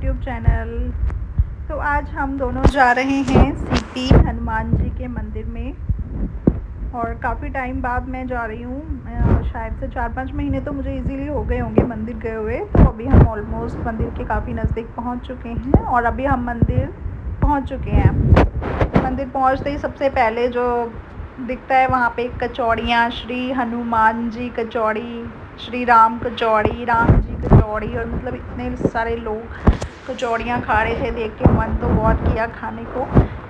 YouTube channel. तो आज हम दोनों जा रहे हैं सीपी हनुमान जी के मंदिर में, और काफ़ी टाइम बाद मैं जा रही हूँ। शायद से 4-5 महीने तो मुझे इजीली हो गए होंगे मंदिर गए हुए। तो अभी हम ऑलमोस्ट मंदिर के काफ़ी नज़दीक पहुँच चुके हैं, और अभी हम मंदिर पहुँच चुके हैं। मंदिर पहुँचते ही सबसे पहले जो दिखता है वहाँ पे कचौड़ियाँ, श्री हनुमान जी कचौड़ी, श्री राम कचौड़ी, राम जी कचौड़ी, और मतलब इतने सारे लोग कचौड़ियाँ खा रहे थे। देख के मन तो बहुत किया खाने को,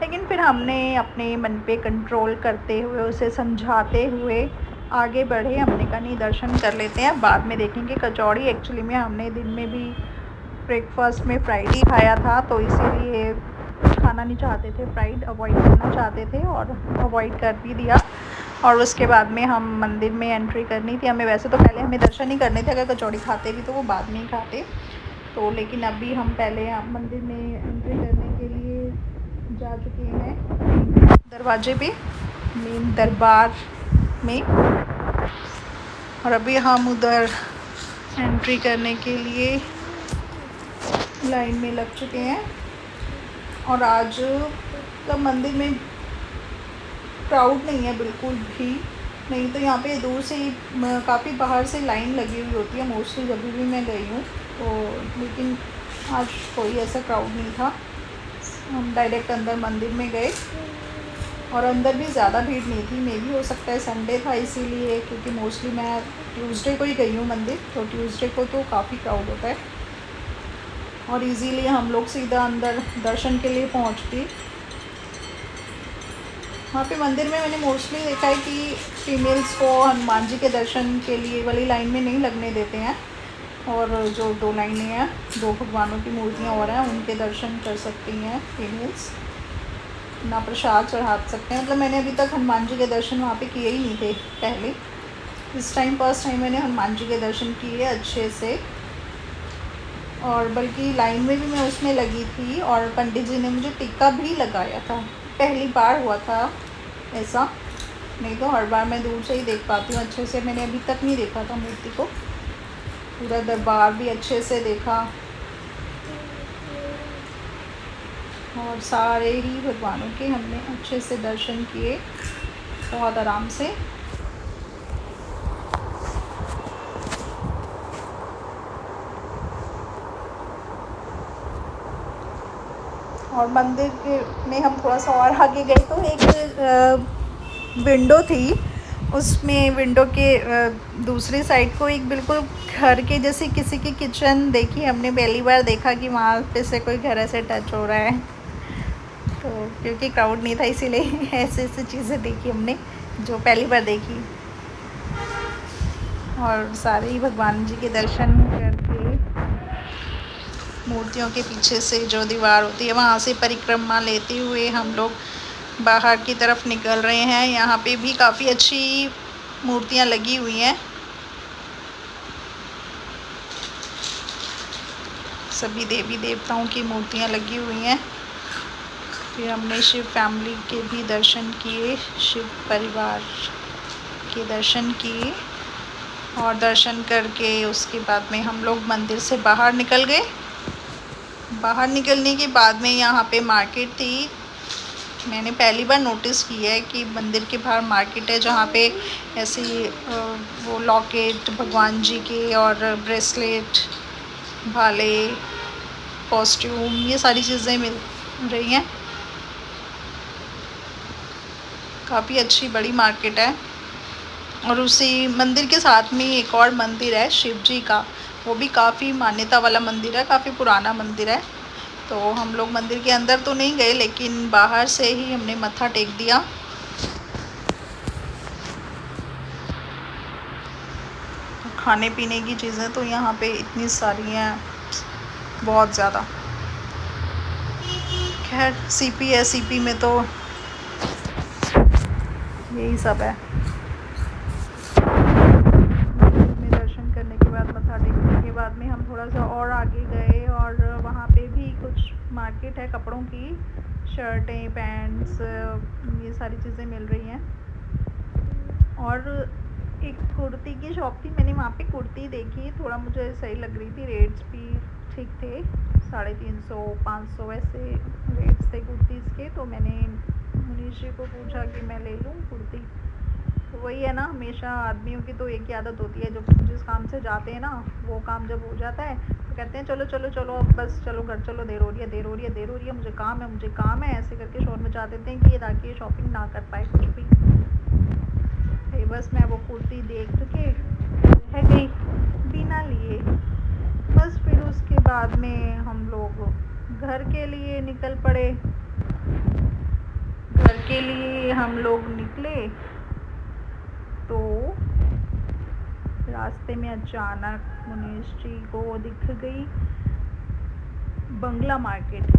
लेकिन फिर हमने अपने मन पे कंट्रोल करते हुए, उसे समझाते हुए आगे बढ़े। हमने कहा नहीं, दर्शन कर लेते हैं, बाद में देखेंगे कचौड़ी। एक्चुअली में हमने दिन में भी ब्रेकफास्ट में फ्राइड ही खाया था, तो इसीलिए खाना नहीं चाहते थे, फ्राइड अवॉइड करना चाहते थे, और अवॉइड कर भी दिया। और उसके बाद में हम मंदिर में एंट्री करनी थी हमें। वैसे तो पहले हमें दर्शन ही करने थे, अगर कचौड़ी खाते भी तो वो बाद में ही खाते तो, लेकिन अभी हम पहले मंदिर में एंट्री करने के लिए जा चुके हैं दरवाजे पे, मेन दरबार में। और अभी हम उधर एंट्री करने के लिए लाइन में लग चुके हैं। और आज मतलब मंदिर में क्राउड नहीं है बिल्कुल भी, नहीं तो यहाँ पे दूर से ही काफ़ी बाहर से लाइन लगी हुई होती है मोस्टली जब भी मैं गई हूँ तो, लेकिन आज कोई ऐसा क्राउड नहीं था। हम डायरेक्ट अंदर मंदिर में गए, और अंदर भी ज़्यादा भीड़ नहीं थी। मे भी हो सकता है संडे था इसीलिए, क्योंकि मोस्टली मैं ट्यूसडे को ही गई हूँ मंदिर, तो ट्यूसडे को तो काफ़ी क्राउड होता है। और इजीली हम लोग सीधा अंदर दर्शन के लिए पहुँच गए। वहाँ पे मंदिर में मैंने मोस्टली देखा है कि फीमेल्स को हनुमान जी के दर्शन के लिए वाली लाइन में नहीं लगने देते हैं, और जो 2 लाइनें हैं, 2 भगवानों की मूर्तियाँ और हैं, उनके दर्शन कर सकती हैं फीमेल्स, ना प्रसाद चढ़ा सकते हैं। मतलब मैंने अभी तक हनुमान जी के दर्शन वहाँ पे किए ही नहीं थे पहले। इस टाइम फर्स्ट टाइम मैंने हनुमान जी के दर्शन किए अच्छे से, और बल्कि लाइन में भी मैं उसमें लगी थी, और पंडित जी ने मुझे टीका भी लगाया था। पहली बार हुआ था ऐसा, नहीं तो हर बार मैं दूर से ही देख पाती हूँ अच्छे से। मैंने अभी तक नहीं देखा था मूर्ति को, पूरा दरबार भी अच्छे से देखा, और सारे ही भगवानों के हमने अच्छे से दर्शन किए बहुत आराम से। और मंदिर के में हम थोड़ा सा और आगे गए तो एक विंडो थी, उसमें विंडो के दूसरी साइड को एक बिल्कुल घर के जैसे किसी की किचन देखी हमने। पहली बार देखा कि वहाँ पे से कोई घर ऐसे टच हो रहा है, तो क्योंकि क्राउड नहीं था इसीलिए ऐसे ऐसे चीज़ें देखी हमने जो पहली बार देखी। और सारे ही भगवान जी के दर्शन करके मूर्तियों के पीछे से जो दीवार होती है वहाँ से परिक्रमा लेते हुए हम लोग बाहर की तरफ निकल रहे हैं। यहाँ पे भी काफ़ी अच्छी मूर्तियाँ लगी हुई हैं, सभी देवी देवताओं की मूर्तियाँ लगी हुई हैं। फिर हमने शिव फैमिली के भी दर्शन किए, शिव परिवार के दर्शन किए, और दर्शन करके उसके बाद में हम लोग मंदिर से बाहर निकल गए। बाहर निकलने के बाद में यहाँ पे मार्केट थी। मैंने पहली बार नोटिस किया है कि मंदिर के बाहर मार्केट है, जहाँ पे ऐसे वो लॉकेट भगवान जी के, और ब्रेसलेट, भाले, कॉस्ट्यूम, ये सारी चीज़ें मिल रही हैं। काफ़ी अच्छी बड़ी मार्केट है। और उसी मंदिर के साथ में एक और मंदिर है शिव जी का, वो भी काफ़ी मान्यता वाला मंदिर है, काफ़ी पुराना मंदिर है। तो हम लोग मंदिर के अंदर तो नहीं गए, लेकिन बाहर से ही हमने मत्था टेक दिया। खाने पीने की चीज़ें तो यहाँ पे इतनी सारी हैं, बहुत ज़्यादा। खैर सीपी है, सीपी में तो यही सब है। में दर्शन करने के बाद, मत्था टेकने के बाद में हम थोड़ा सा और आगे गए, और वहाँ पे भी कुछ मार्केट है कपड़ों की, शर्टें, पैंट्स, ये सारी चीज़ें मिल रही हैं। और एक कुर्ती की शॉप थी, मैंने वहाँ पे कुर्ती देखी, थोड़ा मुझे सही लग रही थी, रेट्स भी ठीक थे, 350 500 ऐसे रेट्स थे कुर्तीज़ के। तो मैंने मुनीश जी को पूछा कि मैं ले लूँ कुर्ती। तो वही है ना, हमेशा आदमियों की तो एक ही आदत होती है, जब जिस काम से जाते हैं ना, वो काम जब हो जाता है तो कहते हैं चलो चलो चलो अब बस चलो घर चलो, देर हो रही है देर हो रही है देर हो रही है, मुझे काम है मुझे काम है, ऐसे करके शोर मचा देते हैं कि ये ताकि ये शॉपिंग ना कर पाए कुछ भी। फिर बस मैं वो कुर्ती देख के रह गई बिना लिए। बस फिर उसके बाद में हम लोग घर के लिए निकल पड़े। घर के लिए हम लोग निकले तो रास्ते में अचानक मुनीश जी को दिख गई बंगला मार्केट।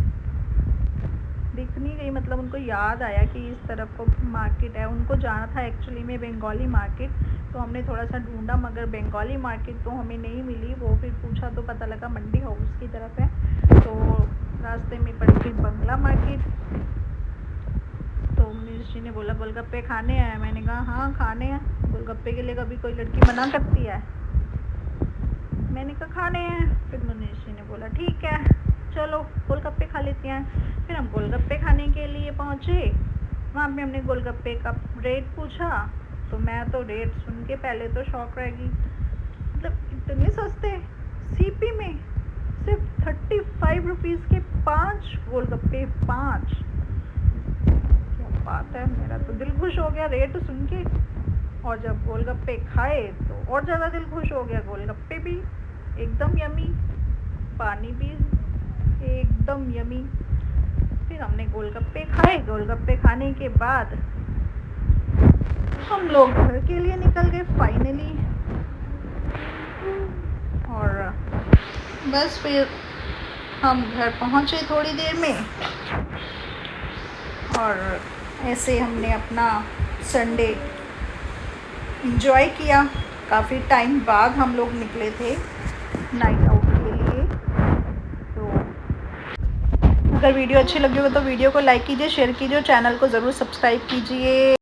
दिख नहीं गई मतलब उनको याद आया कि इस तरफ को मार्केट है, उनको जाना था एक्चुअली में बंगाली मार्केट। तो हमने थोड़ा सा ढूंढा मगर बंगाली मार्केट तो हमें नहीं मिली। वो फिर पूछा तो पता लगा मंडी हाउस की तरफ है। तो रास्ते में पड़ी थी बंगला मार्केट। तो मुनीश जी ने बोला गोलगप्पे खाने हैं। मैंने कहा हाँ खाने हैं। गोलगप्पे के लिए कभी कोई लड़की मना करती है? मैंने कहा खाने हैं। फिर मुनीश जी ने बोला ठीक है चलो गोलगप्पे खा लेते हैं। फिर हम गोलगप्पे खाने के लिए पहुँचे। वहाँ पे हमने गोलगप्पे का रेट पूछा। तो मैं तो रेट सुन के पहले तो शॉक रह गई, मतलब इतने सस्ते सीपी में सिर्फ 35 रुपीज़ के 5 गोलगप्पे। 5 क्या बात है, मेरा तो दिल खुश हो गया रेट सुन के। और जब गोलगप्पे खाए तो और ज़्यादा दिल खुश हो गया। गोलगप्पे भी एकदम यमी, पानी भी एकदम यमी। फिर हमने गोलगप्पे खाए। गोलगप्पे खाने के बाद हम लोग घर के लिए निकल गए फाइनली। और बस फिर हम घर पहुँचे थोड़ी देर में। और ऐसे हमने अपना संडे एंजॉय किया। काफ़ी टाइम बाद हम लोग निकले थे नाइट आउट के लिए। तो अगर वीडियो अच्छी लगी हो तो वीडियो को लाइक कीजिए, शेयर कीजिए, चैनल को ज़रूर सब्सक्राइब कीजिए।